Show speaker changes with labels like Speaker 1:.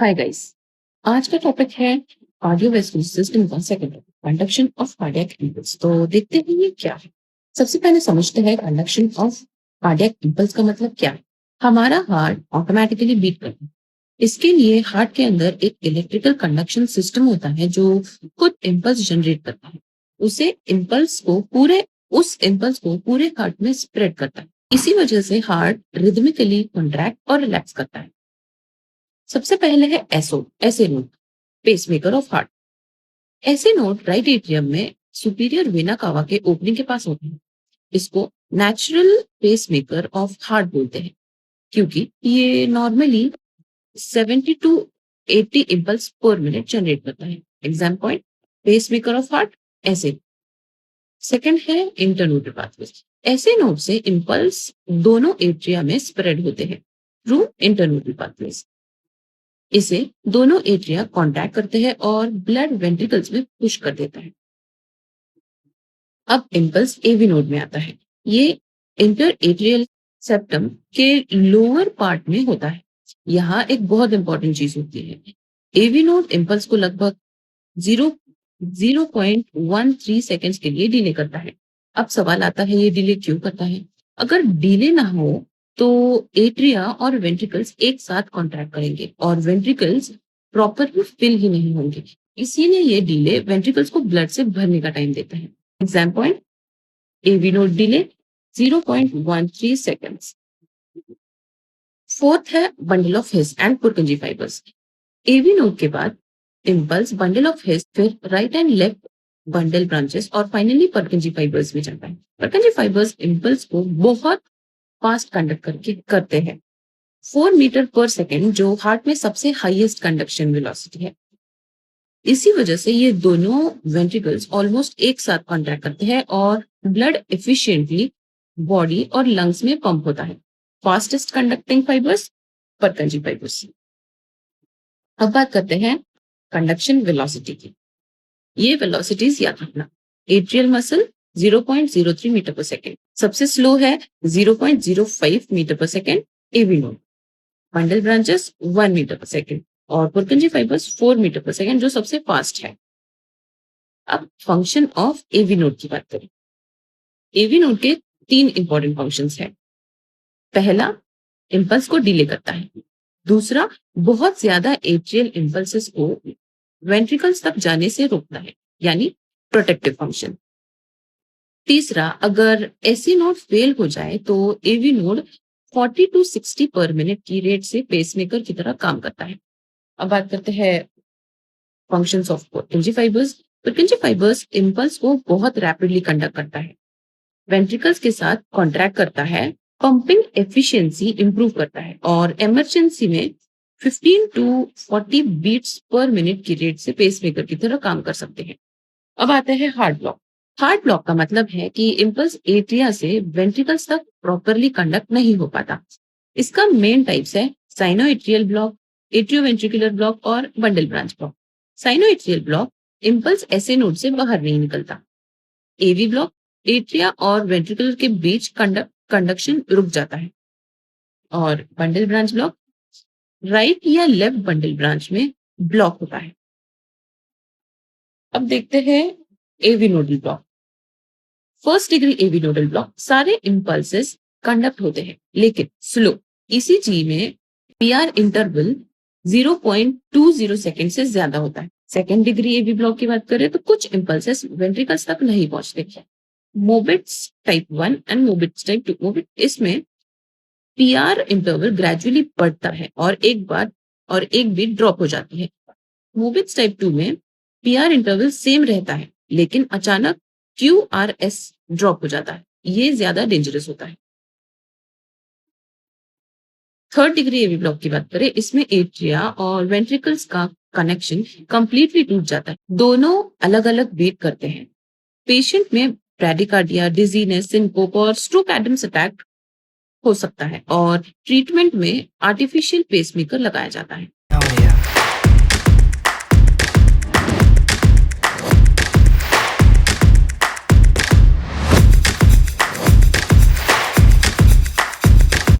Speaker 1: Hi guys. आज का topic है कार्डियोवैस्कुलर सिस्टम का second conduction of cardiac impulse. तो देखते हैं ये क्या है। सबसे पहले समझते हैं कंडक्शन ऑफ कार्डियक इम्पल्स का मतलब क्या है। हमारा हार्ट ऑटोमेटिकली बीट करता है। इसके लिए हार्ट के अंदर एक इलेक्ट्रिकल कंडक्शन सिस्टम होता है जो खुद इम्पल्स जनरेट करता है। उस इम्पल्स को पूरे हार्ट में स्प्रेड करता है। इसी वजह से हार्ट रिदमिकली कॉन्ट्रैक्ट और रिलैक्स करता है। सबसे पहले है ऐसे नोड, पेसमेकर ऑफ हार्ट। ऐसे नोड राइट एट्रियम में सुपीरियर वेना कावा के ओपनिंग के पास होते हैं। इसको नेचुरल पेसमेकर ऑफ हार्ट बोलते हैं क्योंकि ये normally 70 to 80 impulse per minute generate करता है। Exam point, pacemaker of heart ऐसे। सेकंड है इंटरनोडल पाथवे। ऐसे नोड से इम्पल्स दोनों एट्रिया में स्प्रेड होते हैं थ्रू इंटरनोडल पाथवेज। इसे दोनों एट्रिया कांटेक्ट करते हैं और ब्लड वेंट्रिकल्स में पुश कर देता है। अब इम्पल्स एवी नोड में आता है। ये इंटर एट्रियल सेप्टम के लोअर पार्ट में होता है। यहाँ एक बहुत इंपॉर्टेंट चीज होती है। एवी नोड इम्पल्स को लगभग 0.13 सेकेंड्स के लिए डिले करता है। अब सवाल आता है, ये डिले क्यों करता है? अगर डिले ना हो तो एट्रिया और वेंट्रिकल्स एक साथ कॉन्ट्रैक्ट करेंगे और वेंट्रिकल्स प्रॉपरली फिल ही नहीं होंगे। इसीलिए ये डिले वेंट्रिकल्स को ब्लड से भरने का टाइम देता है। Exam point, AV node delay 0.13 seconds. Fourth है bundle of His and Purkinje fibres. AV node के बाद इम्पल्स बंडल ऑफ हिस, फिर right and left bundle branches और फाइनली परकिंजी फाइबर्स में जाता है। परकिंजी फाइबर्स इम्पल्स को बहुत फास्ट कंडक्ट करते हैं, 4 मीटर पर सेकेंड, जो हार्ट में सबसे हाईएस्ट कंडक्शन वेलोसिटी है। इसी वजह से ये दोनों वेंट्रिकल्स ऑलमोस्ट एक साथ कॉन्ट्रैक्ट करते हैं और ब्लड एफिशिएंटली बॉडी और लंग्स में पंप होता है। Fastest conducting fibres, परकिंजी fibres. अब बात करते हैं कंडक्शन वेलोसिटी की। ये वेलोसिटीज याद रखना। Atrial muscle 0.03 meter per second, सबसे स्लो है 0.05 meter per second AV node. Bundle branches 1 meter per second और Purkinje fibers 4 meter per second, जो सबसे फास्ट है। अब फंक्शन ऑफ एवी नोड की बात करें। एवी नोड के 3 इंपॉर्टेंट फंक्शंस हैं। पहला, इम्पल्स को डिले करता है। दूसरा, बहुत ज्यादा एट्रियल इम्पल्सेस को वेंट्रिकल्स तक जाने से रोकता है, यानी प्रोटेक्टिव फंक्शन। तीसरा, अगर एसी नोड फेल हो जाए तो एवी नोड 40 टू 60 पर मिनट की रेट से पेसमेकर की तरह काम करता है। अब बात करते हैं functions of पुरकिंजी fibres. पुरकिंजी fibres impulse को बहुत रैपिडली कंडक्ट करता है, वेंट्रिकल्स के साथ कॉन्ट्रैक्ट करता है, पंपिंग एफिशिएंसी इंप्रूव करता है और इमरजेंसी में 15 टू 40 बीट्स पर मिनट की रेट से पेसमेकर की तरह काम कर सकते हैं। अब आते हैं हार्ट ब्लॉक। हार्ट ब्लॉक का मतलब है कि इम्पल्स एट्रिया से वेंट्रिकल्स तक प्रॉपरली कंडक्ट नहीं हो पाता। इसका मेन टाइप्स है साइनोएट्रियल ब्लॉक, एट्रियोवेंट्रिकुलर ब्लॉक और bundle branch block. Sinoatrial block, impulse SA node से बाहर नहीं निकलता। एवी ब्लॉक, एट्रिया और वेंट्रिकुलर के बीच कंडक्शन रुक जाता है। और बंडल ब्रांच ब्लॉक, राइट या लेफ्ट बंडल ब्रांच में ब्लॉक होता है। अब देखते हैं AV nodal block. First degree AV nodal block, सारे इम्पल्सेस कंडक्ट होते हैं लेकिन स्लो। ईसीजी में पीआर इंटरवल 0.20 सेकेंड से ज्यादा होता है। सेकेंड डिग्री एवी ब्लॉक की बात करें तो कुछ इम्पल्सेस वेंट्रिकल्स तक नहीं पहुंचते। Mobitz type 1 and Mobitz type 2। मोबिट, इसमें पीआर इंटरवल ग्रेजुअली बढ़ता है और एक बीट ड्रॉप हो जाती है। मोबिट्स टाइप 2 में पीआर इंटरवल सेम रहता है लेकिन अचानक क्यूआरएस ड्रॉप हो जाता है। ये ज्यादा डेंजरस होता है। थर्ड डिग्री एवी ब्लॉक की बात करें, इसमें एट्रिया और वेंट्रिकल्स का कनेक्शन कंप्लीटली टूट जाता है। दोनों अलग अलग बीट करते हैं। पेशेंट में ब्रैडिकार्डिया, डिजीनेस, सिनकोप और स्ट्रोक एडम्स अटैक हो सकता है और ट्रीटमेंट में आर्टिफिशियल पेसमेकर लगाया जाता है।